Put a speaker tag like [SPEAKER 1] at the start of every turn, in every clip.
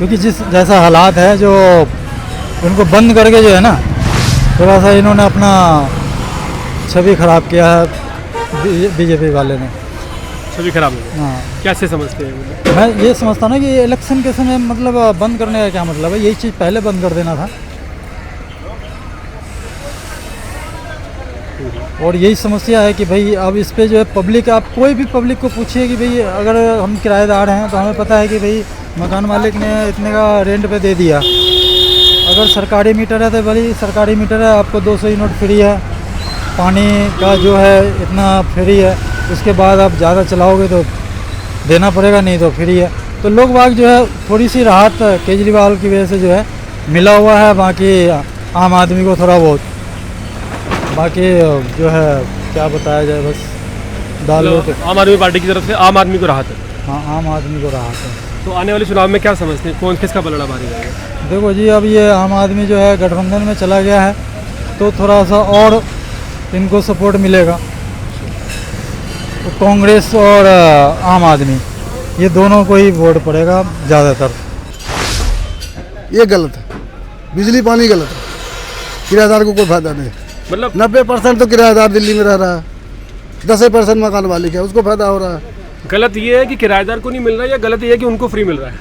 [SPEAKER 1] क्योंकि जिस जैसा हालात है जो उनको बंद करके जो है ना थोड़ा सा इन्होंने अपना छवि खराब किया है बीजेपी वाले ने।
[SPEAKER 2] छवि खराब है,
[SPEAKER 1] हाँ,
[SPEAKER 2] कैसे समझते हैं?
[SPEAKER 1] मैं ये समझता ना कि इलेक्शन के समय मतलब बंद करने का क्या मतलब है, यही चीज़ पहले बंद कर देना था। और यही समस्या है कि भाई अब इस पे जो है पब्लिक, आप कोई भी पब्लिक को पूछिए कि भाई अगर हम किराएदार हैं तो हमें पता है कि भाई मकान मालिक ने इतने का रेंट पे दे दिया। अगर सरकारी मीटर है तो भाई सरकारी मीटर है, आपको 200 यूनिट फ्री है, पानी का जो है इतना फ्री है, उसके बाद आप ज़्यादा चलाओगे तो देना पड़ेगा, नहीं तो फ्री है। तो लोग बाग जो है थोड़ी सी राहत केजरीवाल की वजह से जो है मिला हुआ है, बाकी आम आदमी को थोड़ा बहुत, बाकी जो है क्या बताया जाए, बस दाल रोटी।
[SPEAKER 2] आम आदमी पार्टी की तरफ से आम आदमी को राहत है।
[SPEAKER 1] हाँ, आम आदमी को राहत है।
[SPEAKER 2] तो आने वाले चुनाव में क्या समझते हैं, कौन किसका पलड़ा भारी रहेगा?
[SPEAKER 1] देखो जी, अब ये आम आदमी जो है गठबंधन में चला गया है तो थोड़ा सा और इनको सपोर्ट मिलेगा। तो कांग्रेस और आम आदमी ये दोनों को ही वोट पड़ेगा ज़्यादातर।
[SPEAKER 3] ये गलत है, बिजली पानी गलत है, किराएदार को कोई फायदा नहीं।
[SPEAKER 2] मतलब
[SPEAKER 3] 90% तो किराएदार दिल्ली में रह रहा है, 10% मकान मालिक है, उसको फायदा हो रहा है।
[SPEAKER 2] गलत ये है कि किराएदार को नहीं मिल रहा है, या गलत ये है कि उनको फ्री मिल रहा है?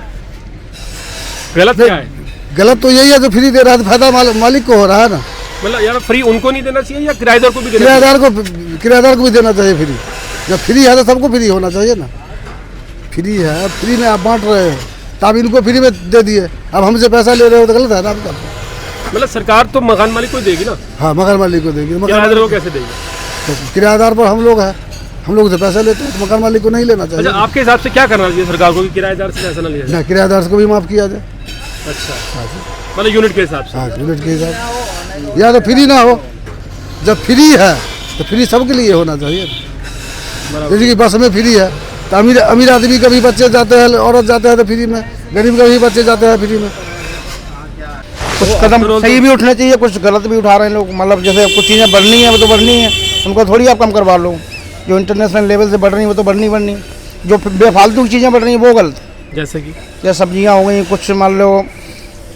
[SPEAKER 2] गलत क्या है?
[SPEAKER 3] गलत तो यही है, जो फ्री दे रहा है तो फायदा मालिक को हो रहा है ना।
[SPEAKER 2] मतलब यार फ्री उनको नहीं देना चाहिए या किराएदार को भी देना
[SPEAKER 3] किराएदार को भी देना चाहिए फ्री। जब फ्री है तो सबको फ्री होना चाहिए ना। फ्री है, फ्री में आप बांट रहे हो तो आप इनको फ्री में दे दिए, अब हमसे पैसा ले रहे हो तो गलत है ना आपका।
[SPEAKER 2] मतलब सरकार तो मकान मालिक को देगी ना।
[SPEAKER 3] हाँ, मकान मालिक को देगी,
[SPEAKER 2] किराएदार को कैसे देगी?
[SPEAKER 3] तो किराएदार पर हम लोग हैं, हम लोग से पैसा लेते हैं तो मकान मालिक को नहीं लेना चाहिए।
[SPEAKER 2] अच्छा, आपके हिसाब से क्या करना चाहिए सरकार को कि किराएदार से पैसा ना लिया जाए?
[SPEAKER 3] किराएदार को भी माफ़ किया जाए।
[SPEAKER 2] अच्छा, मतलब यूनिट के हिसाब से।
[SPEAKER 3] हाँ, यूनिट के हिसाब, या तो फ्री ना हो। जब फ्री है तो फ्री सबके लिए होना चाहिए। जैसे कि बस में फ्री है तो अमीर आदमी का भी बच्चे जाते हैं, औरत जाते हैं तो फ्री में, गरीब का भी बच्चे जाते हैं फ्री में।
[SPEAKER 4] कुछ कदम सही भी उठने चाहिए, कुछ गलत भी उठा रहे हैं लोग। मतलब जैसे कुछ चीज़ें बढ़नी है वो तो बढ़नी है, उनको थोड़ी आप कम करवा लो। जो इंटरनेशनल लेवल से बढ़ रही है वो तो बढ़नी, जो बेफालतू की चीज़ें बढ़ रही हैं वो गलत। जैसे सब्जियाँ हो गई, कुछ मान लो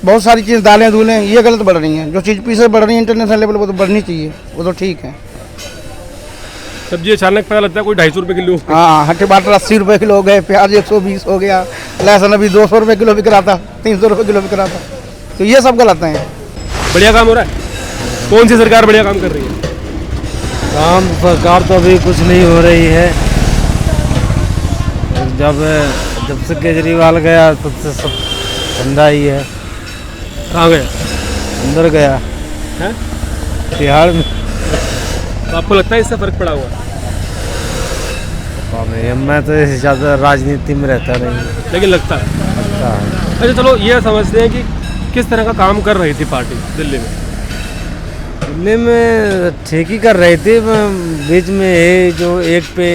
[SPEAKER 4] बहुत सारी चीज़, दालें दूलें, ये गलत बढ़ रही हैं। जो चीज़ पीछे बढ़ रही है इंटरनेशनल लेवल वो तो बढ़नी चाहिए, वो तो ठीक है।
[SPEAKER 2] सब्जी अचानक पता लगता है कोई 250 रुपये किलो।
[SPEAKER 4] हाँ, टमाटर 80 रुपये किलो हो गए, प्याज 120 हो गया, लहसुन अभी 200 रुपये किलो बिक रहा था, 300 रुपये किलो बिक रहा था। तो ये सब गलत हैं।
[SPEAKER 2] बढ़िया काम हो रहा है? कौन सी सरकार बढ़िया काम कर रही है?
[SPEAKER 5] काम सरकार तो अभी कुछ नहीं हो रही है। जब से केजरीवाल गया तब से सब धंधा ही है।
[SPEAKER 2] कहाँ गया?
[SPEAKER 5] अंदर गया
[SPEAKER 2] है
[SPEAKER 5] बिहार में।
[SPEAKER 2] तो आपको लगता है इससे फर्क पड़ा हुआ?
[SPEAKER 5] मैं तो ज़्यादा राजनीति में रहता नहीं,
[SPEAKER 2] लेकिन लगता है। अच्छा, चलो ये समझते हैं कि किस तरह का काम कर रही थी पार्टी दिल्ली में?
[SPEAKER 5] दिल्ली में ठीक ही कर रही थी, बीच में ये जो एक पे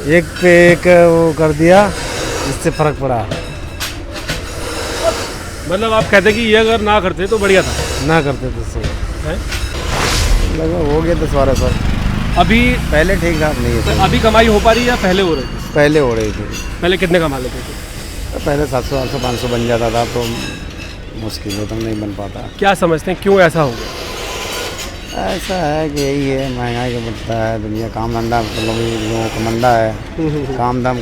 [SPEAKER 5] एक वो कर दिया, इससे फर्क पड़ा।
[SPEAKER 2] मतलब आप कहते कि ये अगर ना करते तो बढ़िया था?
[SPEAKER 5] ना करते तो सही
[SPEAKER 2] है?
[SPEAKER 5] लगभग हो गया 10-12 साल।
[SPEAKER 2] अभी
[SPEAKER 5] पहले ठीक ठाक नहीं है।
[SPEAKER 2] तो अभी कमाई हो पा रही है या पहले हो रही थी?
[SPEAKER 5] पहले हो रही थी।
[SPEAKER 2] पहले कितने कमा लेते थे?
[SPEAKER 5] पहले 700, 800, 500 बन जाता था, तो मुश्किल होता, नहीं बन पाता।
[SPEAKER 2] क्या समझते हैं क्यों ऐसा हो गया?
[SPEAKER 5] ऐसा है कि यही है, महंगाई का बढ़ता है, दुनिया काम धंधा लोगों का मंदा है। काम धाम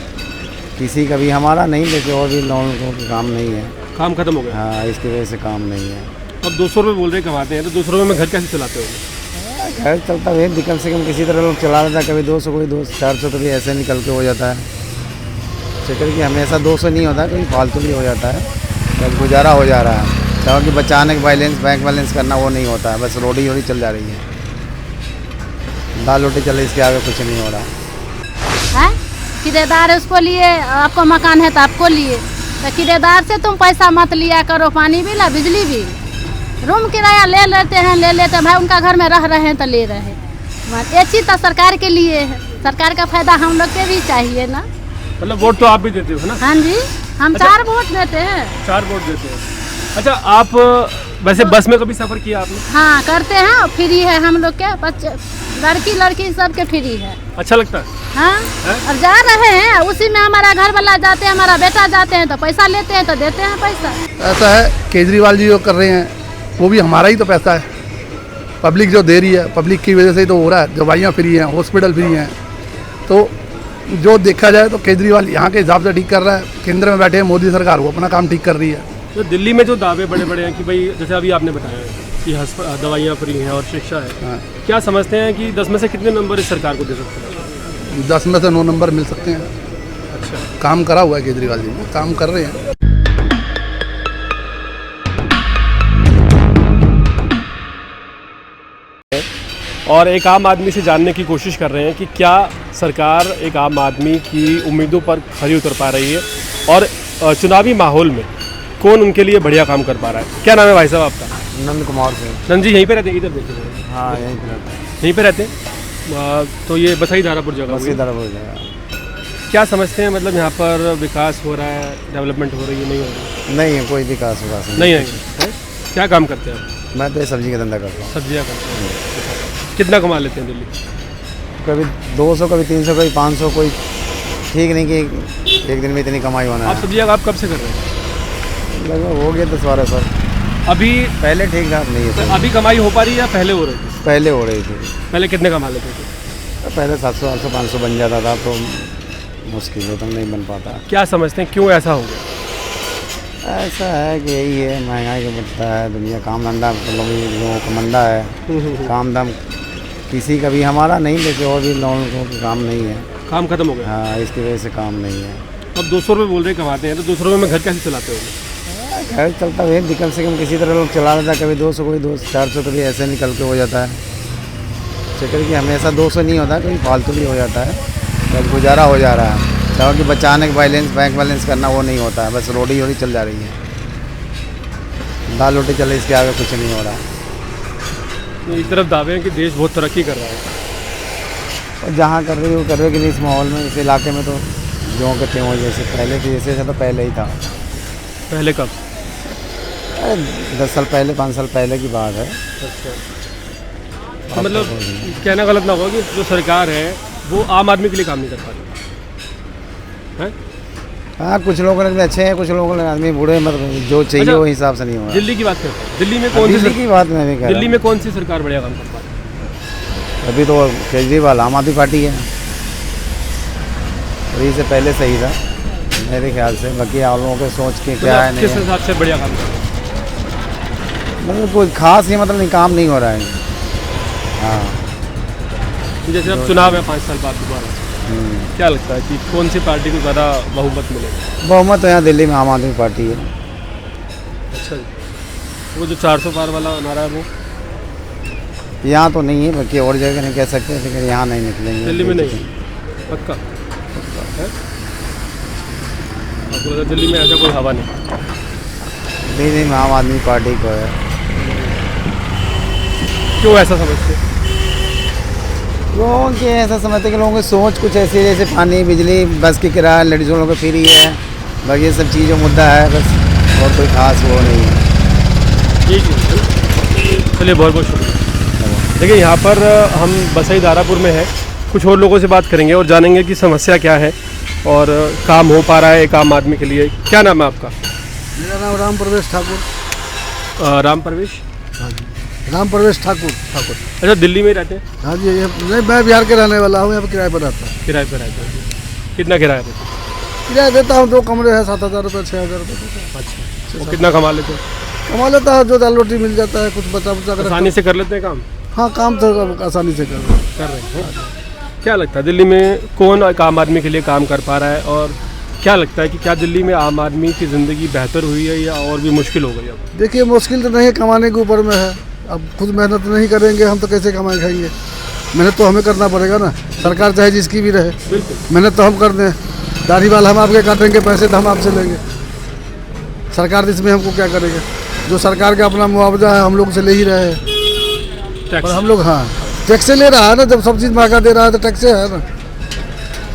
[SPEAKER 5] किसी का भी, हमारा नहीं, लेकिन और भी लोगों का काम नहीं है,
[SPEAKER 2] काम खत्म हो गया।
[SPEAKER 5] हाँ, इसकी वजह से काम नहीं है।
[SPEAKER 2] अब 200 रुपये बोल रहे कमाते हैं, तो 200 रुपये में घर कैसे चलाते हो?
[SPEAKER 5] घर चलता है, कम से कम किसी तरह लोग चला लेता है। कभी 200, कोई 400 कभी ऐसे निकल के हो जाता है। चक्कर कि हमेशा 200 नहीं होता, कभी फालतू भी हो जाता है, जब गुजारा हो जा रहा है। चाहो कि बचाने का बैंक बैलेंस करना वो नहीं होता है, बस रोटी चल जा रही है, दाल रोटी चले, इसके आगे कुछ नहीं हो रहा
[SPEAKER 6] है। किराएदार उसको लिए, आपको मकान है तो आपको लिए, तो किराएदार से तुम पैसा मत लिया करो, पानी भी ला, बिजली भी, रूम किराया ले लेते हैं भाई, उनका घर में रह रहे हैं तो ले रहे हैं। ये चीज़ तो सरकार के लिए है, सरकार का फायदा हम लोग के भी चाहिए ना।
[SPEAKER 2] मतलब वोट तो आप भी देते हो ना?
[SPEAKER 6] हाँ जी, हम 4 वोट देते हैं।
[SPEAKER 2] 4 वोट देते हैं। अच्छा, आप वैसे बस में कभी सफ़र किया आपने?
[SPEAKER 6] हाँ, करते हैं, फ्री है हम लोग के, बच्चे लड़की सबके फ्री है।
[SPEAKER 2] अच्छा लगता है?
[SPEAKER 6] हाँ और जा रहे हैं, उसी में हमारा घर वाला जाते हैं, हमारा बेटा जाते हैं तो पैसा लेते हैं तो देते हैं पैसा।
[SPEAKER 3] ऐसा है केजरीवाल जी जो कर रहे हैं वो भी हमारा ही तो पैसा है, पब्लिक जो दे रही है, पब्लिक की वजह से ही तो हो रहा है। दवाइयाँ फ्री हैं, हॉस्पिटल फ्री हैं, तो जो देखा जाए तो केजरीवाल यहाँ के हिसाब से ठीक कर रहा है। केंद्र में बैठे हैं मोदी सरकार, वो अपना काम ठीक कर रही है।
[SPEAKER 2] तो दिल्ली में जो दावे बड़े बड़े हैं कि भाई जैसे अभी आपने बताया कि दवाइयाँ फ्री हैं और शिक्षा है,
[SPEAKER 3] हाँ।
[SPEAKER 2] क्या समझते हैं कि 10 में से कितने नंबर इस सरकार को दे सकते हैं?
[SPEAKER 3] 10 में से 9 नंबर मिल सकते हैं।
[SPEAKER 2] अच्छा,
[SPEAKER 3] काम करा हुआ है केजरीवाल जी ने, काम कर रहे हैं।
[SPEAKER 2] और एक आम आदमी से जानने की कोशिश कर रहे हैं कि क्या सरकार एक आम आदमी की उम्मीदों पर खरी उतर पा रही है और चुनावी माहौल में कौन उनके लिए बढ़िया काम कर पा रहा है। क्या नाम है भाई साहब आपका?
[SPEAKER 5] नंद कुमार से।
[SPEAKER 2] नंद जी यहीं पे रहते हैं? इधर देखिए,
[SPEAKER 5] हाँ यहीं पे रहता है।
[SPEAKER 2] यहीं पे रहते हैं। तो ये बसई धारापुर जगह
[SPEAKER 5] बस
[SPEAKER 2] हुई।
[SPEAKER 5] इधर हो जाएगा।
[SPEAKER 2] क्या समझते हैं, मतलब यहाँ पर विकास हो रहा है, डेवलपमेंट हो रही है, नहीं हो रही?
[SPEAKER 5] नहीं है कोई विकास विकास
[SPEAKER 2] नहीं है। क्या काम करते हैं आप?
[SPEAKER 5] मैं तो ये सब्जी का धंधा करता हूँ।
[SPEAKER 2] सब्जियाँ करते हैं। कितना कमा लेते हैं दिल्ली?
[SPEAKER 5] कभी 200, कभी 300, कभी 500, कोई ठीक नहीं कि एक दिन में इतनी कमाई होना
[SPEAKER 2] आप
[SPEAKER 5] है।
[SPEAKER 2] सब्जियाँ आप कब से कर रहे हैं?
[SPEAKER 5] लगभग हो गया 10-12 साल।
[SPEAKER 2] अभी
[SPEAKER 5] पहले ठीक ठाक नहीं है।
[SPEAKER 2] अभी कमाई हो पा रही है या पहले हो रही थी?
[SPEAKER 5] पहले हो रही थी।
[SPEAKER 2] पहले कितने कमा लेते थे?
[SPEAKER 5] पहले 700, 800, 500 बन जाता था, तो मुश्किल है, तो नहीं बन पाता।
[SPEAKER 2] क्या समझते हैं क्यों ऐसा हो गया?
[SPEAKER 5] ऐसा है कि यही है, महंगाई का बढ़ता है, दुनिया काम धंधा लोगों का मंदा है। काम धाम किसी का भी, हमारा नहीं, लेकिन और भी लोगों का काम नहीं है।
[SPEAKER 2] काम खत्म हो गया?
[SPEAKER 5] हाँ, इसकी वजह से काम नहीं है।
[SPEAKER 2] अब 200 रुपये बोल रहे कमाते हैं, तो 200 रुपये में घर कैसे चलाते हो?
[SPEAKER 5] घर चलता है, कम से कम किसी तरह लोग चला लेता है। कभी 200, कोई 400, कभी ऐसे निकल के हो जाता है। चक्कर कि हमेशा 200 नहीं होता, कभी फालतू भी हो जाता है, बस गुजारा हो जा रहा है। चाहो कि बचाने का बैलेंस, बैंक बैलेंस करना, वो नहीं होता है, बस रोटी रोटी चल जा रही है। दाल रोटी चले, इसके आगे कुछ नहीं हो रहा है।
[SPEAKER 2] तो एक तरफ दावे हैं कि देश बहुत तरक्की कर रहा है,
[SPEAKER 5] और जहाँ कर रही हो कर रहे कि नहीं, इस माहौल में, इस इलाके में तो जो के त्यों जैसे पहले थी, जैसे तो पहले ही था।
[SPEAKER 2] पहले कब?
[SPEAKER 5] 10 साल पहले, 5 साल पहले की बात है।
[SPEAKER 2] अच्छा, तो मतलब कहना गलत ना होगा कि जो सरकार है वो आम आदमी के लिए काम नहीं कर पा रही है?
[SPEAKER 5] हाँ, कुछ लोगों ने अच्छे हैं, कुछ लोगों ने आदमी बूढ़े, मतलब जो चाहिए
[SPEAKER 2] अच्छा,
[SPEAKER 5] वो हिसाब से नहीं हो रहा।
[SPEAKER 2] दिल्ली की बात करते हैं। दिल्ली में कौन सी
[SPEAKER 5] की बात मैं भी कह रहा
[SPEAKER 2] दिल्ली में कौन सी सरकार बढ़िया काम कर पा रही है?
[SPEAKER 5] अभी तो केजरीवाल आम आदमी पार्टी है, तो इससे पहले सही था मेरे ख्याल से। बाकी आप लोगों के सोच के क्या है,
[SPEAKER 2] मतलब
[SPEAKER 5] नहीं
[SPEAKER 2] किस
[SPEAKER 5] है।
[SPEAKER 2] हिसाब से बढ़िया काम कर रहा है?
[SPEAKER 5] मतलब कोई खास ये मतलब नहीं, काम नहीं हो रहा है। हाँ,
[SPEAKER 2] जैसे अब चुनाव है 5 साल बाद दोबारा, क्या लगता है कि कौन सी पार्टी को ज़्यादा बहुमत मिलेगा?
[SPEAKER 5] बहुमत तो यहाँ दिल्ली में आम आदमी पार्टी है।
[SPEAKER 2] अच्छा जी। वो जो 400 पार वाला नारा है वो
[SPEAKER 5] यहाँ तो नहीं है, बाकी और जगह नहीं कह सकते, लेकिन यहाँ नहीं निकलेंगे।
[SPEAKER 2] दिल्ली में नहीं? पक्का है? आपको लगा दिल्ली में ऐसा कोई हवा नहीं?
[SPEAKER 5] दिल्ली में आम आदमी पार्टी को है।
[SPEAKER 2] क्यों ऐसा समझते हैं?
[SPEAKER 5] लोगों के ऐसा समझते कि लोगों की सोच कुछ ऐसी है, जैसे पानी, बिजली, बस की किराया, लेडीज़ों लोगों को फ्री है, बाकी ये सब चीज़ों मुद्दा है बस, और कोई खास वो नहीं है।
[SPEAKER 2] ठीक है, चलिए बहुत बहुत शुक्रिया। देखिए यहाँ पर हम बसई धारापुर में है, कुछ और लोगों से बात करेंगे और जानेंगे कि समस्या क्या है और काम हो पा रहा है एक आम आदमी के लिए। क्या नाम है आपका?
[SPEAKER 3] मेरा नाम राम प्रवेश ठाकुर।
[SPEAKER 2] राम प्रवेश?
[SPEAKER 3] हाँ जी, राम प्रवेश ठाकुर।
[SPEAKER 2] अच्छा, दिल्ली में ही रहते हैं?
[SPEAKER 3] हाँ जी, ये नहीं, मैं बिहार के रहने वाला हूँ, यहाँ पर किराए पर रहता हूँ।
[SPEAKER 2] किराए पर रहते हैं? कितना किराया देते हैं?
[SPEAKER 3] किराया देता हूँ, 2 कमरे हैं, 7,000 रुपये, 6,000 रुपये।
[SPEAKER 2] अच्छा, वो कितना कमा लेते हैं?
[SPEAKER 3] कमा लेता है, जो दाल रोटी मिल जाता है, कुछ बचा बचा कर।
[SPEAKER 2] आसानी से कर लेते हैं काम?
[SPEAKER 3] हाँ, काम तो आसानी से कर
[SPEAKER 2] रहे हैं। क्या लगता है दिल्ली में कौन एक आम आदमी के लिए काम कर पा रहा है, और क्या लगता है कि क्या दिल्ली में आम आदमी की ज़िंदगी बेहतर हुई है या और भी मुश्किल हो गई अब?
[SPEAKER 3] देखिए, मुश्किल तो नहीं है, कमाने के ऊपर में है। अब खुद मेहनत नहीं करेंगे हम तो कैसे कमाए खाएंगे? मेहनत तो हमें करना पड़ेगा ना, सरकार चाहे जिसकी भी रहे, मेहनत तो हम कर दें। दाढ़ी बाल हम आपके काटेंगे, पैसे तो हम आपसे लेंगे, सरकार इसमें हमको क्या करेगा? जो सरकार का अपना मुआवजा है हम लोग से ले ही रहे हैं, और हम लोग हाँ टैक्स ले रहा है ना, जब सब चीज़ महंगा दे रहा है तो टैक्स है ना।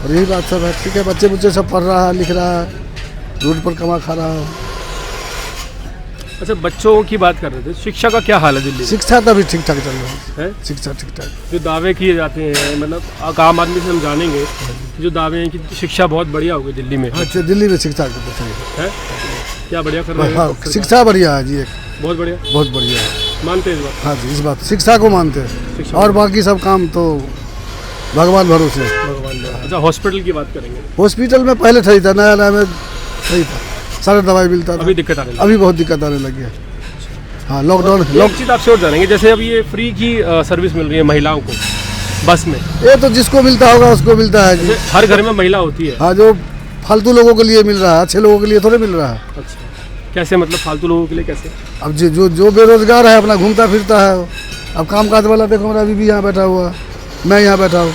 [SPEAKER 3] और यही बात सब है। ठीक है, बच्चे सब पढ़ रहा है, लिख रहा है, रोड पर कमा खा रहा है।
[SPEAKER 2] अच्छा, बच्चों की बात कर रहे थे, शिक्षा का क्या हाल है दिल्ली में?
[SPEAKER 3] शिक्षा तो अभी ठीक ठाक चल रहा है,
[SPEAKER 2] है?
[SPEAKER 3] शिक्षा ठीक ठाक।
[SPEAKER 2] जो दावे किए जाते हैं, मतलब आम आदमी से हम जानेंगे कि जो दावे हैं कि शिक्षा बहुत बढ़िया होगी दिल्ली में,
[SPEAKER 3] अच्छा, दिल्ली में शिक्षा तो सही
[SPEAKER 2] है? क्या बढ़िया कर रहे हैं?
[SPEAKER 3] हाँ, शिक्षा बढ़िया है जी, एक
[SPEAKER 2] बहुत बढ़िया,
[SPEAKER 3] बहुत बढ़िया है।
[SPEAKER 2] मानते हैं इस बात?
[SPEAKER 3] हाँ जी, इस बात शिक्षा को मानते हैं,
[SPEAKER 2] शिक्षा
[SPEAKER 3] और बाकी सब काम तो भगवान भरोसे।
[SPEAKER 2] भगवान ने। अच्छा, हॉस्पिटल की बात करेंगे,
[SPEAKER 3] हॉस्पिटल में पहले सही था, नया नया में सही था, सारा दवाई मिलता था।
[SPEAKER 2] अभी दिक्कत आ रही है?
[SPEAKER 3] अभी बहुत दिक्कत आने लगी है। हाँ, लॉकडाउन
[SPEAKER 2] एक चीज़ आपसे और जानेंगे, जैसे अभी ये फ्री की सर्विस मिल रही है महिलाओं को बस में,
[SPEAKER 3] ये तो जिसको मिलता होगा उसको मिलता है जी।
[SPEAKER 2] जैसे हर घर में महिला होती है।
[SPEAKER 3] हाँ, जो फालतू लोगों के लिए मिल रहा है, अच्छे लोगों के लिए थोड़े मिल रहा है।
[SPEAKER 2] अच्छा, कैसे मतलब फालतू लोगों के लिए कैसे?
[SPEAKER 3] अब जो बेरोजगार है अपना घूमता फिरता है, अब काम काज वाला देखो, मेरा अभी भी यहाँ बैठा हुआ, मैं यहाँ बैठा हूँ।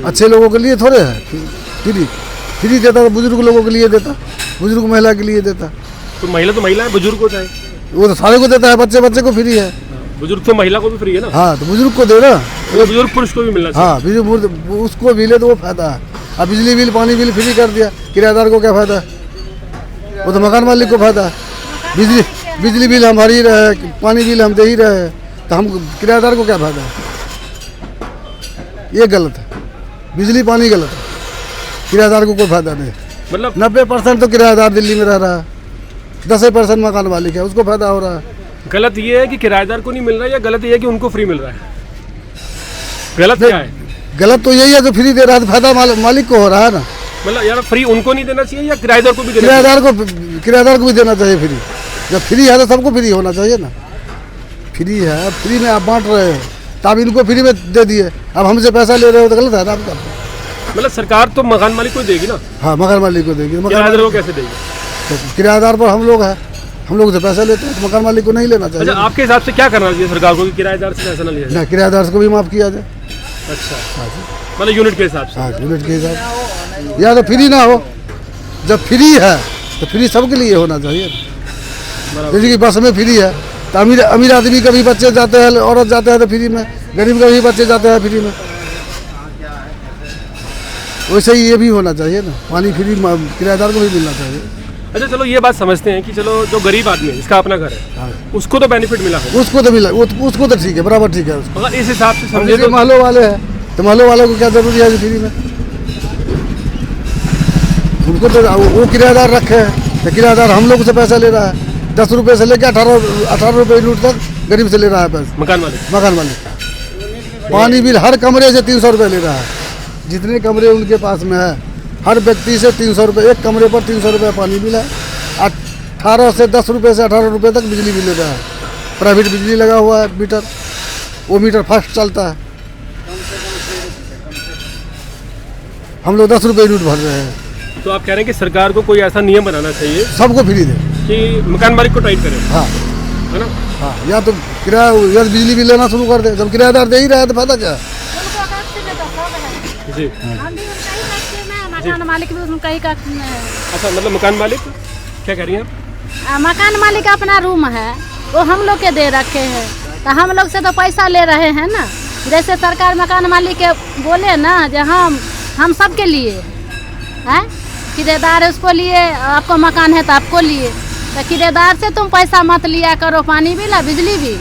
[SPEAKER 3] अच्छे लोगों के लिए थोड़े है फ्री देता, तो बुजुर्ग लोगों के लिए देता, बुजुर्ग महिला के लिए देता।
[SPEAKER 2] तो महिला है, बुजुर्ग को चाहे,
[SPEAKER 3] वो तो सारे को देता है, बच्चे को फ्री है।
[SPEAKER 2] बुजुर्ग तो महिला को भी फ्री है ना?
[SPEAKER 3] हाँ, तो बुजुर्ग को दे ना,
[SPEAKER 2] तो बुजुर्ग पुरुष को भी मिलना चाहिए।
[SPEAKER 3] हाँ, बुजुर्ग उसको मिले तो वो फायदा है। अब बिजली बिल पानी बिल फ्री कर दिया, किराएदार को क्या फायदा है? वो तो मकान मालिक को फायदा है। बिजली बिल हम भर ही रहे, पानी बिल हम दे ही रहे, तो हम किराएदार को क्या फायदा है? ये गलत है, बिजली पानी गलत है, किराएदार को कोई फायदा नहीं।
[SPEAKER 2] मतलब
[SPEAKER 3] 90% तो किराएदार दिल्ली में रह रहा है, 10% मकान मालिक है, उसको फायदा हो रहा है।
[SPEAKER 2] गलत ये है कि किराएदार को नहीं मिल रहा है, या गलत ये है कि उनको फ्री मिल रहा है? गलत क्या है?
[SPEAKER 3] गलत तो यही है, जो फ्री दे रहा है तो फायदा मालिक को हो रहा है ना।
[SPEAKER 2] मतलब यार, फ्री उनको नहीं देना चाहिए या किराएदार को भी देना
[SPEAKER 3] किराएदार को भी देना चाहिए फ्री। जब फ्री है तो सबको फ्री होना चाहिए ना। फ्री है, फ्री में आप बांट रहे हो, तो आप इनको फ्री में दे दिए, अब हमसे पैसा ले रहे हो तो गलत है ना आपका।
[SPEAKER 2] मतलब सरकार तो मकान मालिक को देगी ना,
[SPEAKER 3] हाँ, मकान मालिक को देगी,
[SPEAKER 2] किराएदार को कैसे देगी?
[SPEAKER 3] तो किराएदार पर हम लोग हैं, हम लोग से पैसा लेते हैं, तो मकान मालिक को नहीं लेना चाहिए।
[SPEAKER 2] अच्छा, आपके हिसाब से क्या करना चाहिए सरकार को कि किराएदार से पैसा ना लिया जाए?
[SPEAKER 3] ना, किराएदार को भी माफ़ किया जाए।
[SPEAKER 2] अच्छा, मतलब यूनिट के हिसाब से।
[SPEAKER 3] हाँ, यूनिट के हिसाब से, या तो फ्री ना हो, जब फ्री है तो फ्री सबके लिए होना चाहिए। जैसे कि बस में फ्री है, तो अमीर आदमी का भी बच्चे जाते हैं, औरत जाते हैं तो फ्री में, गरीब का भी बच्चे जाते हैं फ्री में। वैसे ही ये भी होना चाहिए ना, पानी फ्री किराएदार को भी मिलना चाहिए।
[SPEAKER 2] अच्छा, चलो ये बात समझते हैं कि चलो जो गरीब आदमी है, जिसका अपना घर है,
[SPEAKER 3] हाँ,
[SPEAKER 2] उसको तो बेनिफिट मिला है,
[SPEAKER 3] उसको तो मिला, उसको तो ठीक है, बराबर ठीक है उसको।
[SPEAKER 2] मगर इस हिसाब से समझे
[SPEAKER 3] जैसे
[SPEAKER 2] तो
[SPEAKER 3] महलों वाले हैं, तो महलों वालों को क्या जरूरी है फ्री में? उनको तो वो किराएदार रखे हैं, तो किराएदार हम लोग से पैसा ले रहा है, 10 रुपये से लेकर 18 रुपये यूनिट तक गरीब से ले रहा है पैसा,
[SPEAKER 2] मकान
[SPEAKER 3] मालिक। पानी बिल हर कमरे से 300 रुपये ले रहा है, जितने कमरे उनके पास में है, हर व्यक्ति से 300 रुपये, एक कमरे पर 300 रुपये पानी बिल है। 18 से 10 रुपये से 18 रुपये तक बिजली बिल ले रहा है। प्राइवेट बिजली लगा हुआ है मीटर, वो मीटर फास्ट चलता है। हम लोग 10 रुपये यूनिट भर रहे हैं।
[SPEAKER 2] तो आप कह रहे हैं कि सरकार को कोई ऐसा नियम बनाना चाहिए
[SPEAKER 3] सबको फ्री दे।
[SPEAKER 2] कि मकान मालिक को टाइट करे,
[SPEAKER 3] हाँ
[SPEAKER 2] है ना?
[SPEAKER 3] हाँ, या तो किराया या तो बिजली बिल लेना शुरू कर दे, जब किराएदार दे ही रहा है तो फायदा क्या है?
[SPEAKER 2] जी।
[SPEAKER 6] हम भी उनका ही करते हैं, मकान मालिक भी उनका ही करते हैं।
[SPEAKER 2] अच्छा, मतलब मकान मालिक क्या कह रही हैं आप?
[SPEAKER 6] मकान मालिक अपना रूम है, वो हम लोग के दे रखे हैं, तो हम लोग से तो पैसा ले रहे हैं ना। जैसे सरकार मकान मालिक के बोले ना, जो हम सब के लिए हैं, किराएदार है उसको लिए, आपको मकान है तो आपको लिए, तो किराएदार से तुम पैसा मत लिया करो, पानी बिल बिजली बिल,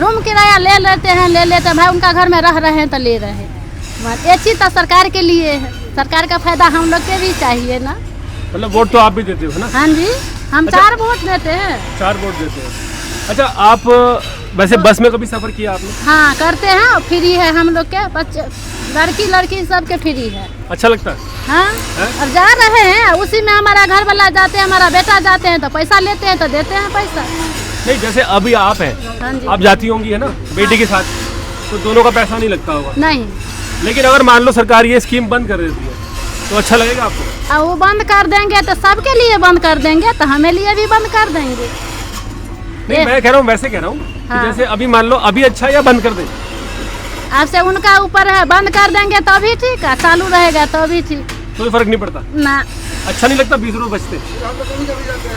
[SPEAKER 6] रूम किराया ले लेते हैं भाई, उनका घर में रह रहे हैं तो ले रहे हैं। ये चीज़ तो सरकार के लिए है, सरकार का फायदा हम लोग के भी चाहिए ना।
[SPEAKER 2] मतलब वोट तो आप भी देते हो ना?
[SPEAKER 6] हाँ जी, हम
[SPEAKER 2] अच्छा,
[SPEAKER 6] 4 वोट देते हैं।
[SPEAKER 2] 4 वोट देते हैं। अच्छा, आप वैसे बस में कभी सफ़र किया आपने?
[SPEAKER 6] हाँ, करते हैं, फ्री है हम लोग के, बच्चे लड़की सबके फ्री है।
[SPEAKER 2] अच्छा लगता है?
[SPEAKER 6] हाँ, और जा रहे हैं, उसी में हमारा घर वाला जाते हैं, हमारा बेटा जाते हैं, तो पैसा लेते हैं तो देते हैं पैसा।
[SPEAKER 2] नहीं, जैसे अभी आप हैं,
[SPEAKER 6] हाँ जी।
[SPEAKER 2] आप जाती होंगी है ना बेटी के साथ, तो दोनों का पैसा नहीं लगता होगा।
[SPEAKER 6] नहीं,
[SPEAKER 2] लेकिन अगर मान लो सरकार ये स्कीम बंद कर देती है तो अच्छा लगेगा आपको?
[SPEAKER 6] और वो बंद कर देंगे तो सबके लिए बंद कर देंगे, तो हमें लिए भी बंद कर देंगे।
[SPEAKER 2] नहीं, मैं कह रहा हूँ, वैसे कह रहा हूँ
[SPEAKER 6] हाँ।
[SPEAKER 2] कि जैसे अभी मान लो अभी अच्छा या बंद कर दें?
[SPEAKER 6] आपसे उनका ऊपर है, बंद कर देंगे तो भी ठीक है, चालू रहेगा तो भी ठीक,
[SPEAKER 2] कोई फर्क नहीं पड़ता?
[SPEAKER 6] ना।
[SPEAKER 2] अच्छा नहीं लगता 20 रुपये बचते?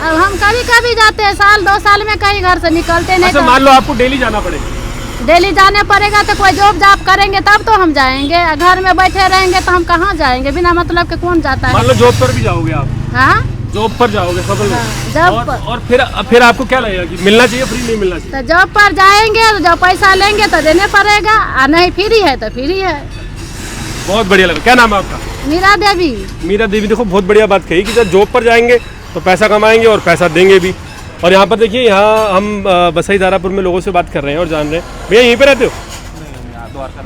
[SPEAKER 6] अब हम कभी जाते हैं, साल 2 साल में कहीं घर से निकलते नहीं।
[SPEAKER 2] अच्छा,
[SPEAKER 6] तो
[SPEAKER 2] मान लो आपको डेली जाना पड़ेगा?
[SPEAKER 6] डेली जाने पड़ेगा तो कोई जॉब करेंगे तब तो हम जाएंगे, घर में बैठे रहेंगे तो हम कहाँ जाएंगे? बिना मतलब के कौन जाता
[SPEAKER 2] मान
[SPEAKER 6] है?
[SPEAKER 2] लो जॉब पर भी जाओगे आप,
[SPEAKER 6] हाँ,
[SPEAKER 2] जॉब पर जाओगे सफल
[SPEAKER 6] हाँ,
[SPEAKER 2] में।
[SPEAKER 6] जॉब पर।
[SPEAKER 2] और फिर आपको क्या लगेगा कि मिलना चाहिए फ्री, नहीं मिलना चाहिए?
[SPEAKER 6] तो जॉब पर जाएंगे तो जो पैसा लेंगे तो देने पड़ेगा, और नहीं फ्री है तो फ्री है।
[SPEAKER 2] बहुत बढ़िया लगा। क्या नाम है आपका?
[SPEAKER 6] मीरा देवी।
[SPEAKER 2] मीरा देवी, देखो बहुत बढ़िया बात कही कि जब जॉब पर जाएंगे तो पैसा कमाएंगे और पैसा देंगे भी। और यहाँ पर देखिए, यहाँ हम बसई दारापुर में लोगों से बात कर रहे हैं और जान रहे हैं। भैया यहीं पे रहते हो? द्वारका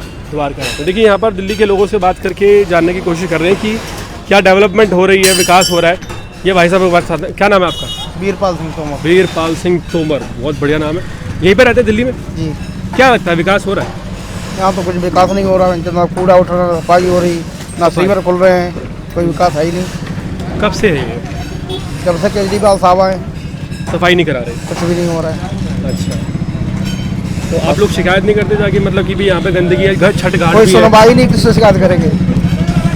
[SPEAKER 2] रहते हो। देखिए यहाँ पर दिल्ली के लोगों से बात करके जानने की कोशिश कर रहे हैं कि क्या डेवलपमेंट हो रही है, विकास हो रहा है। ये भाई साहब बात साथ, क्या नाम है आपका?
[SPEAKER 4] वीरपाल सिंह तोमर।
[SPEAKER 2] वीरपाल सिंह तोमर, बहुत बढ़िया नाम है। यहीं पे रहते हैं दिल्ली में?
[SPEAKER 4] जी।
[SPEAKER 2] क्या लगता है विकास हो रहा है?
[SPEAKER 4] यहाँ तो कुछ विकास नहीं हो रहा है, ना कूड़ा उठ रहा, सफाई हो रही, ना सीवर खुल रहे हैं, कोई विकास है ही नहीं।
[SPEAKER 2] कब से है ये?
[SPEAKER 4] जब से केजरीवाल साहब आए
[SPEAKER 2] सफाई नहीं करा रहे?
[SPEAKER 4] कुछ भी नहीं हो रहा है।
[SPEAKER 2] अच्छा, तो आप लोग शिकायत नहीं करते जाके, मतलब कि भी यहाँ पे गंदगी है, घर छठ घाट
[SPEAKER 4] कोई
[SPEAKER 2] भी है?
[SPEAKER 4] सुनवाई नहीं, किससे शिकायत करेंगे,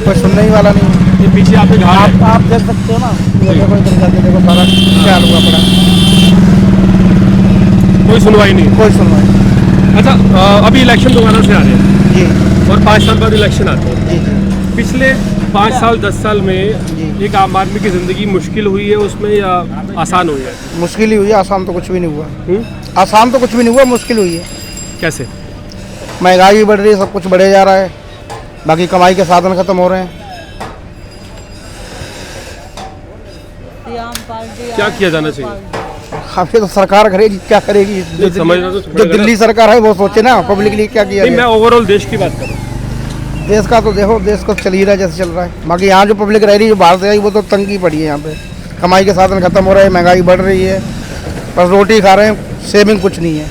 [SPEAKER 4] कोई सुनने ही वाला नहीं।
[SPEAKER 2] ये पीछे आपके घाट है।
[SPEAKER 4] आप देख सकते हो ना, ये देखो इधर जाके देखो सारा क्या हाल हुआ पड़ा,
[SPEAKER 2] कोई सुनवाई नहीं है।
[SPEAKER 4] कोई सुनवाई नहीं।
[SPEAKER 2] अच्छा, अभी इलेक्शन दोबारा से आ रहे हैं
[SPEAKER 4] जी
[SPEAKER 2] और 5 साल बाद इलेक्शन आते हैं।
[SPEAKER 4] जी जी।
[SPEAKER 2] पिछले 5 साल 10 साल में
[SPEAKER 4] जी।
[SPEAKER 2] एक आम आदमी की ज़िंदगी मुश्किल हुई है उसमें या आसान हुई है?
[SPEAKER 4] मुश्किल ही हुई है, आसान तो कुछ भी नहीं हुआ।
[SPEAKER 2] हुँ?
[SPEAKER 4] आसान तो कुछ भी नहीं हुआ, मुश्किल हुई है।
[SPEAKER 2] कैसे?
[SPEAKER 4] महंगाई भी बढ़ रही है, सब कुछ बढ़े जा रहा है, बाकी कमाई के साधन खत्म हो रहे हैं।
[SPEAKER 2] क्या किया जाना चाहिए?
[SPEAKER 4] अब ये तो सरकार करेगी, क्या करेगी। जो
[SPEAKER 2] समझना तो
[SPEAKER 4] जो दिल्ली सरकार है वो सोचे ना पब्लिक के लिए क्या किया
[SPEAKER 2] नहीं, मैं
[SPEAKER 4] जाए।
[SPEAKER 2] ओवरऑल देश की बात कर रहा हूँ।
[SPEAKER 4] देश का तो देखो, देश को चल ही रहा है जैसे चल रहा है। बाकी यहाँ जो पब्लिक रह रही है, जो बाहर से आई, वो तो तंगी पड़ी है। यहाँ पे कमाई के साधन खत्म हो रहे हैं, महंगाई बढ़ रही है, बस रोटी खा रहे हैं, सेविंग कुछ नहीं है।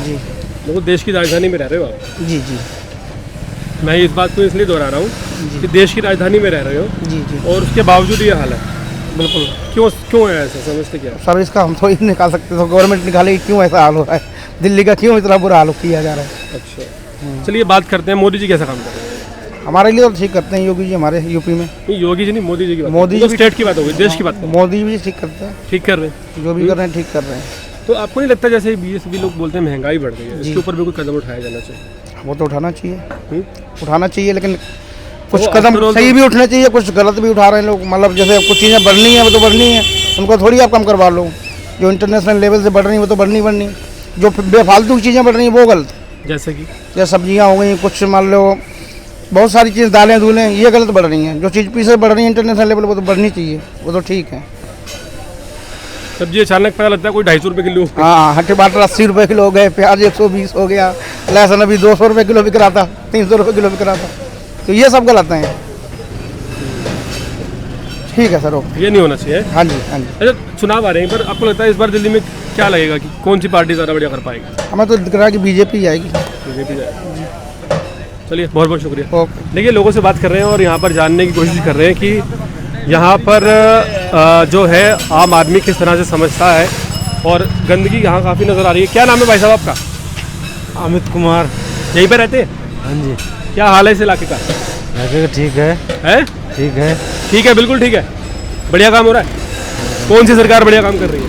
[SPEAKER 4] जी
[SPEAKER 2] देखो, देश की राजधानी में रह रहे हो आप।
[SPEAKER 4] जी जी
[SPEAKER 2] मैं इस बात को इसलिए दोहरा रहा हूँ कि देश की राजधानी में रह रहे हो
[SPEAKER 4] जी जी
[SPEAKER 2] और उसके बावजूद ये हाल है।
[SPEAKER 4] बिल्कुल।
[SPEAKER 2] क्यों है ऐसा, समझते क्या?
[SPEAKER 4] सर इसका हम थोड़ी निकाल सकते, तो गवर्नमेंट निकालेगी क्यों ऐसा हाल हो रहा है, दिल्ली का क्यों इतना बुरा हाल किया जा रहा है।
[SPEAKER 2] अच्छा, चलिए बात करते हैं मोदी जी कैसा काम कर रहे हैं।
[SPEAKER 4] हमारे लिए तो ठीक करते हैं योगी जी, हमारे यूपी में।
[SPEAKER 2] नहीं, योगी जी नहीं, मोदी जी की बात।
[SPEAKER 4] मोदी
[SPEAKER 2] तो
[SPEAKER 4] जी
[SPEAKER 2] स्टेट की बात होगी, देश की बात करो।
[SPEAKER 4] मोदी भी ठीक करते हैं,
[SPEAKER 2] ठीक कर रहे हैं।
[SPEAKER 4] जो भी कर रहे हैं ठीक कर रहे हैं।
[SPEAKER 2] तो आपको नहीं लगता जैसे बीएसपी लोग बोलते हैं महंगाई बढ़ गई है, इसके ऊपर भी कोई कदम उठाया जाना चाहिए?
[SPEAKER 4] वो तो उठाना चाहिए,
[SPEAKER 2] हुँ?
[SPEAKER 4] उठाना चाहिए, लेकिन कुछ
[SPEAKER 2] वो
[SPEAKER 4] कदम
[SPEAKER 2] after all
[SPEAKER 4] सही भी उठने चाहिए, कुछ गलत भी उठा रहे हैं लोग। मतलब जैसे कुछ चीज़ें बढ़नी है वो तो बढ़नी है, उनको थोड़ी आप कम करवा लो। जो इंटरनेशनल लेवल से बढ़ रही है वो तो बढ़नी, जो बेफालतू की चीज़ें बढ़ रही हैं वो गलत। जैसे सब्जियाँ हो गई, कुछ मान लो बहुत सारी चीज़, दालें दूलें, ये गलत बढ़ रही हैं। जो चीज़ पीछे बढ़ रही है इंटरनेशनल लेवल, वो तो बढ़नी चाहिए, वो तो ठीक है।
[SPEAKER 2] सब्जी अचानक पता लगता है कोई 250 रुपये किलो।
[SPEAKER 4] हाँ, टमाटर 80 रुपये किलो हो गए, प्याज 120 हो गया, लहसुन अभी 200 रुपये किलो बिक रहा था, 300 रुपये किलो बिक रहा था। तो ये सब गलत हैं। ठीक है सर, ओके।
[SPEAKER 2] ये नहीं होना चाहिए।
[SPEAKER 4] हाँ जी हाँ जी।
[SPEAKER 2] अच्छा, चुनाव आ रहे हैं, पर आपको लगता है इस बार दिल्ली में क्या लगेगा कि कौन सी पार्टी ज़्यादा बढ़िया कर पाएगी?
[SPEAKER 4] हमें तो दिख रहा है कि बीजेपी जाएगी।
[SPEAKER 2] बीजेपी जाएगी। चलिए, बहुत बहुत शुक्रिया।
[SPEAKER 4] ओके।
[SPEAKER 2] देखिए, लोगों से बात कर रहे हैं और यहाँ पर जानने की कोशिश कर रहे हैं कि यहाँ पर जो है आम आदमी किस तरह से समझता है, और गंदगी यहाँ काफ़ी नज़र आ रही है। क्या नाम है भाई साहब आपका?
[SPEAKER 1] अमित कुमार।
[SPEAKER 2] यहीं पर रहते हैं?
[SPEAKER 1] हाँ जी।
[SPEAKER 2] क्या हाल है इस इलाके का?
[SPEAKER 1] ठीक है।
[SPEAKER 2] है?
[SPEAKER 1] ठीक है।
[SPEAKER 2] ठीक है, बिल्कुल ठीक है। बढ़िया काम हो रहा है? कौन सी सरकार बढ़िया काम कर रही है?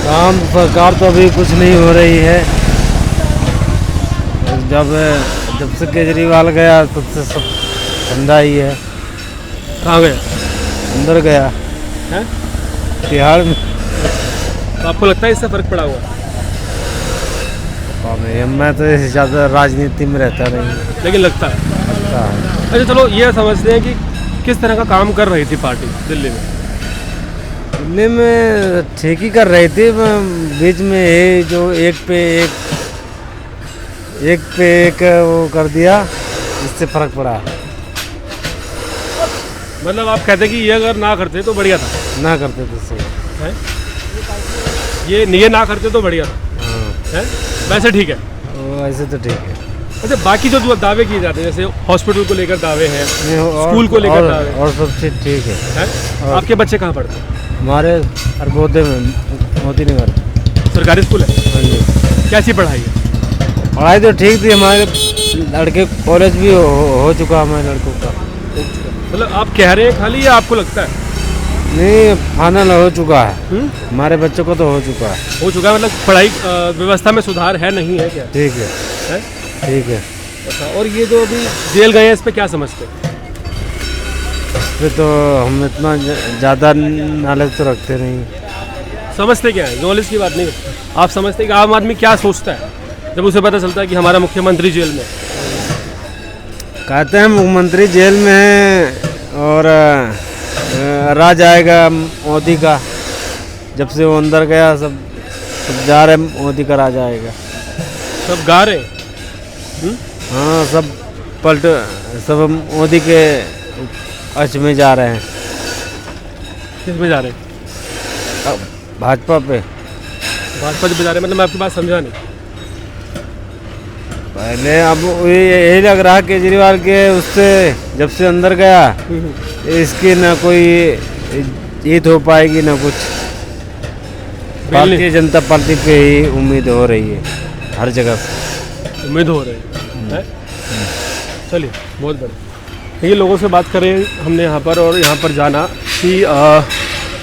[SPEAKER 1] काम सरकार तो अभी कुछ नहीं हो रही है। जब से केजरीवाल गया तब से सब धंधा ही है।
[SPEAKER 2] कहाँ गया?
[SPEAKER 1] अंदर गया
[SPEAKER 2] है?
[SPEAKER 1] बिहार में।
[SPEAKER 2] तो आपको लगता है इससे फर्क पड़ा हुआ?
[SPEAKER 1] मैं तो ज़्यादा राजनीति में रहता नहीं,
[SPEAKER 2] लेकिन लगता है। अच्छा, चलो ये समझते हैं कि किस तरह का काम कर रही थी पार्टी दिल्ली में?
[SPEAKER 1] दिल्ली में ठीक ही कर रही थी। बीच में ये जो एक पे एक वो कर दिया, इससे फर्क पड़ा।
[SPEAKER 2] मतलब आप कहते कि ये अगर ना करते तो बढ़िया था?
[SPEAKER 1] ना करते तो सही
[SPEAKER 2] है? ये ना करते तो बढ़िया था।
[SPEAKER 1] हाँ।
[SPEAKER 2] है? वैसे ठीक है।
[SPEAKER 1] वो ऐसे तो ठीक है।
[SPEAKER 2] अच्छा, बाकी जो दावे किए जाते हैं, जैसे हॉस्पिटल को लेकर दावे हैं, स्कूल को लेकर दावे हैं,
[SPEAKER 1] और सब चीज़ ठीक है।
[SPEAKER 2] आपके बच्चे कहाँ पढ़ते हैं?
[SPEAKER 1] हमारे अरबोदे में मोती नगर
[SPEAKER 2] सरकारी स्कूल है?
[SPEAKER 1] हाँ जी।
[SPEAKER 2] कैसी पढ़ाई है?
[SPEAKER 1] पढ़ाई तो ठीक थी। हमारे लड़के कॉलेज भी हो चुका हमारे लड़कों का।
[SPEAKER 2] मतलब आप कह रहे हैं खाली, या आपको लगता है?
[SPEAKER 1] नहीं, फाइनल हो चुका है। हमारे बच्चों को तो हो चुका है।
[SPEAKER 2] हो चुका है, मतलब पढ़ाई व्यवस्था में सुधार है, नहीं है क्या?
[SPEAKER 1] ठीक है,
[SPEAKER 2] है?
[SPEAKER 1] ठीक है।
[SPEAKER 2] अच्छा, और ये जो अभी जेल गए हैं, इस पर क्या समझते हैं?
[SPEAKER 5] फिर तो हम इतना ज़्यादा नॉलेज तो रखते नहीं।
[SPEAKER 2] समझते क्या है, नॉलेज की बात नहीं है, आप समझते हैं कि आम आदमी क्या सोचता है जब उसे पता चलता है कि हमारा मुख्यमंत्री जेल में है?
[SPEAKER 5] कहते हैं मुख्यमंत्री जेल में है और राज आएगा मोदी का। जब से वो अंदर गया सब जा रहे मोदी का राज आएगा।
[SPEAKER 2] सब गा रहे हैं।
[SPEAKER 5] हाँ, सब मोदी के अच में जा रहे हैं।
[SPEAKER 2] किस में जा रहे हैं?
[SPEAKER 5] भाजपा पे।
[SPEAKER 2] भाजपा पे जा रहे हैं, मतलब मैं आपकी बात समझा नहीं।
[SPEAKER 5] पहले अब यही लग रहा केजरीवाल के उससे जब से अंदर गया इसकी ना कोई जीत हो पाएगी ना कुछ। भारतीय जनता पार्टी पे ही उम्मीद हो रही है हर जगह से।
[SPEAKER 2] उम्मीद हो रही है। चलिए, बहुत बढ़िया। देखिए, लोगों से बात करें हमने यहाँ पर, और यहाँ पर जाना कि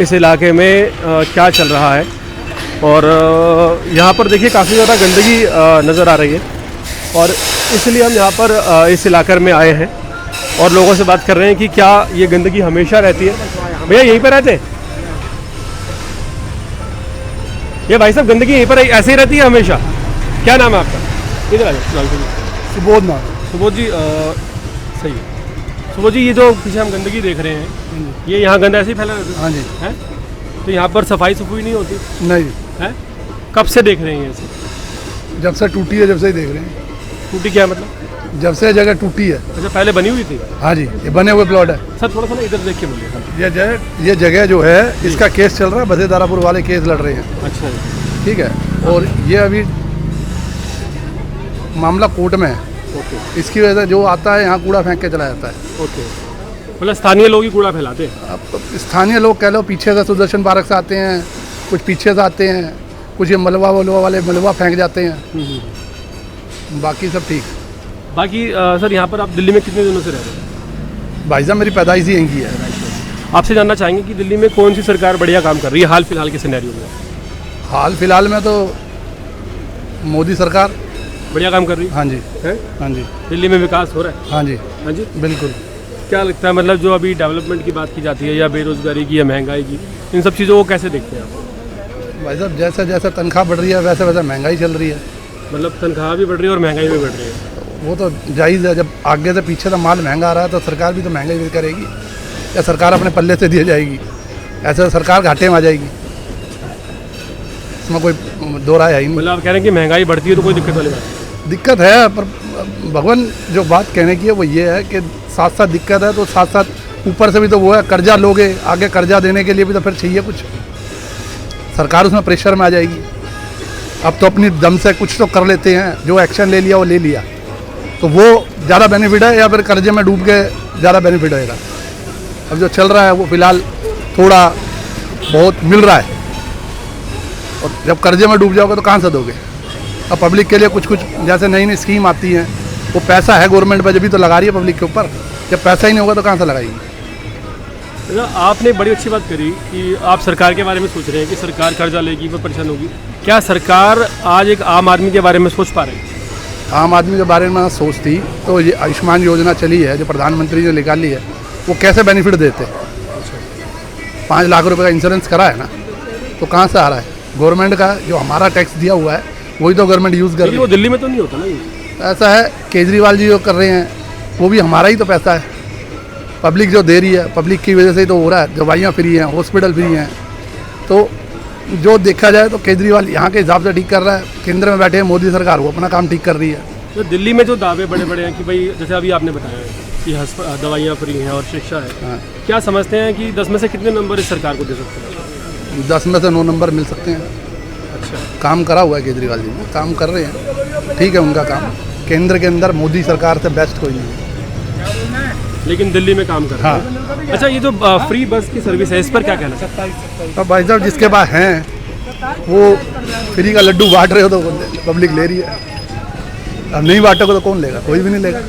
[SPEAKER 2] इस इलाके में क्या चल रहा है। और यहाँ पर देखिए काफ़ी ज़्यादा गंदगी नज़र आ रही है, और इसलिए हम यहाँ पर इस इलाके में आए हैं और लोगों से बात कर रहे हैं कि क्या ये गंदगी हमेशा रहती है। भैया यहीं पर रहते हैं? ये भाई साहब, गंदगी यहीं पर ऐसे ही रहती है हमेशा? क्या नाम है आपका? इधर आ जाओ।
[SPEAKER 3] सुबोध नाम।
[SPEAKER 2] सुबोध जी, सही है। सुबोध जी, ये जो पीछे हम गंदगी देख रहे हैं, ये यहाँ गंदा ऐसे ही फैला रहता है?
[SPEAKER 3] हाँ जी।
[SPEAKER 2] है? तो यहाँ पर सफाई सफाई नहीं होती?
[SPEAKER 3] नहीं,
[SPEAKER 2] है? कब से देख रहे हैं ऐसे?
[SPEAKER 3] जब से टूटी है, जब से ही देख रहे हैं।
[SPEAKER 2] टूटी क्या मतलब?
[SPEAKER 3] जब से जगह टूटी है।
[SPEAKER 2] अच्छा, पहले बनी हुई थी?
[SPEAKER 3] हाँ जी, ये बने हुए प्लॉट है।
[SPEAKER 2] सर थोड़ा सा ना इधर देख के बोलिए।
[SPEAKER 3] ये जगह जो है, इसका केस चल रहा है, बसे दारापुर वाले केस लड़ रहे हैं।
[SPEAKER 2] अच्छा,
[SPEAKER 3] ठीक है, और ये अभी मामला कोर्ट में है।
[SPEAKER 2] ओके।
[SPEAKER 3] इसकी वजह से जो आता है यहाँ कूड़ा फेंक के चला जाता है।
[SPEAKER 2] ओके, मतलब स्थानीय लोग ही कूड़ा फैलाते हैं?
[SPEAKER 3] अब स्थानीय लोग कह लो, पीछे से सुदर्शन पार्क से आते हैं, कुछ पीछे से आते हैं, कुछ ये मलबा वलवा वाले मलबा फेंक जाते हैं, बाकी सब ठीक।
[SPEAKER 2] बाकी सर, यहाँ पर आप दिल्ली में कितने दिनों से रह रहे हैं?
[SPEAKER 3] भाई साहब, मेरी पैदाइश ही यहीं की है।
[SPEAKER 2] आपसे जानना चाहेंगे कि दिल्ली में कौन सी सरकार बढ़िया काम कर रही है हाल फिलहाल के सिनेरियो में?
[SPEAKER 3] हाल फिलहाल में तो मोदी सरकार
[SPEAKER 2] बढ़िया काम कर रही
[SPEAKER 3] हाँ जी।
[SPEAKER 2] है?
[SPEAKER 3] हाँ जी।
[SPEAKER 2] दिल्ली में विकास हो रहा है?
[SPEAKER 3] हाँ जी।
[SPEAKER 2] हाँ जी,
[SPEAKER 3] बिल्कुल।
[SPEAKER 2] क्या लगता है, मतलब जो अभी डेवलपमेंट की बात की जाती है, या बेरोजगारी की, या महंगाई की, इन सब चीज़ों को कैसे देखते हैं आप?
[SPEAKER 3] भाई साहब, जैसे जैसे तनख्वाह बढ़ रही है वैसे वैसे महंगाई चल रही है।
[SPEAKER 2] मतलब तनख्वाह भी बढ़ रही है और महंगाई भी बढ़ रही है?
[SPEAKER 3] वो तो जायज़ है, जब आगे से पीछे से माल महंगा आ रहा है तो सरकार भी तो महंगाई भी करेगी, या सरकार अपने पल्ले से दी जाएगी? ऐसे सरकार घाटे में आ जाएगी, इसमें कोई दो राय है ही नहीं।
[SPEAKER 2] मतलब आप कह रहे हैं कि महंगाई बढ़ती है तो कोई दिक्कत वाली बात नहीं?
[SPEAKER 3] दिक्कत है, पर भगवान जो बात कहने की है वो ये है कि साथ साथ दिक्कत है तो साथ साथ ऊपर से भी तो वो है, कर्जा लोगे, आगे कर्जा देने के लिए भी तो फिर चाहिए कुछ, सरकार उसमें प्रेशर में आ जाएगी। अब तो अपनी दम से कुछ तो कर लेते हैं, जो एक्शन ले लिया वो ले लिया, तो वो ज़्यादा बेनिफिट है या फिर कर्जे में डूब के ज़्यादा बेनिफिट होएगा? अब जो चल रहा है वो फिलहाल थोड़ा बहुत मिल रहा है, और जब कर्जे में डूब जाओगे तो कहाँ से दोगे? अब पब्लिक के लिए कुछ कुछ जैसे नई नई स्कीम आती हैं, वो पैसा है गवर्नमेंट पर, जब भी तो लगा रही है पब्लिक के ऊपर। जब पैसा ही नहीं होगा तो कहाँ से लगाएगी?
[SPEAKER 2] आपने बड़ी अच्छी बात करी कि आप सरकार के बारे में सोच रहे हैं कि सरकार कर्जा लेगी, वो परेशान होगी। क्या सरकार आज एक आम आदमी के बारे में सोच पा रही है?
[SPEAKER 3] आम आदमी के बारे में सोचती तो ये आयुष्मान योजना चली है जो प्रधानमंत्री ने निकाली है, वो कैसे बेनिफिट देते? 5 लाख रुपए का इंश्योरेंस करा है ना, तो कहाँ से आ रहा है? गवर्नमेंट का जो हमारा टैक्स दिया हुआ है वही तो गवर्नमेंट यूज़ कर रही है।
[SPEAKER 2] वो दिल्ली में तो नहीं होता ना ये?
[SPEAKER 3] ऐसा है, केजरीवाल जी जो कर रहे हैं वो भी हमारा ही तो पैसा है, पब्लिक जो दे रही है, पब्लिक की वजह से ही तो हो रहा है। दवाइयाँ फ्री हैं, हॉस्पिटल फ्री हैं, तो जो देखा जाए तो केजरीवाल यहाँ के हिसाब से ठीक कर रहा है, केंद्र में बैठे हैं मोदी सरकार, वो अपना काम ठीक कर रही है।
[SPEAKER 2] तो दिल्ली में जो दावे बड़े बड़े हैं कि भाई, जैसे अभी आपने बताया कि दवाइयाँ फ्री हैं और शिक्षा है,
[SPEAKER 3] हाँ।
[SPEAKER 2] क्या समझते हैं कि 10 में से कितने नंबर इस सरकार को दे सकते हैं?
[SPEAKER 3] 10 में से 9 नंबर मिल सकते हैं।
[SPEAKER 2] अच्छा,
[SPEAKER 3] काम करा हुआ है केजरीवाल जी ने, काम कर रहे हैं, ठीक है उनका काम। केंद्र के अंदर मोदी सरकार से बेस्ट कोई नहीं है,
[SPEAKER 2] लेकिन दिल्ली में काम कर रहे हैं।
[SPEAKER 3] हाँ।
[SPEAKER 2] अच्छा, ये जो फ्री बस की सर्विस है, इस पर क्या कहना है?
[SPEAKER 3] अब भाई साहब, जिसके पास हैं वो फ्री का लड्डू बांट रहे हो तो पब्लिक ले रही है, अब नहीं बांटोगे तो कौन लेगा? कोई भी नहीं लेगा।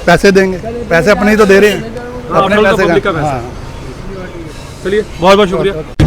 [SPEAKER 3] पैसे देंगे, पैसे अपने ही तो दे रहे हैं, अपने पैसे
[SPEAKER 2] पब्लिक का पैसा। चलिए, बहुत बहुत शुक्रिया।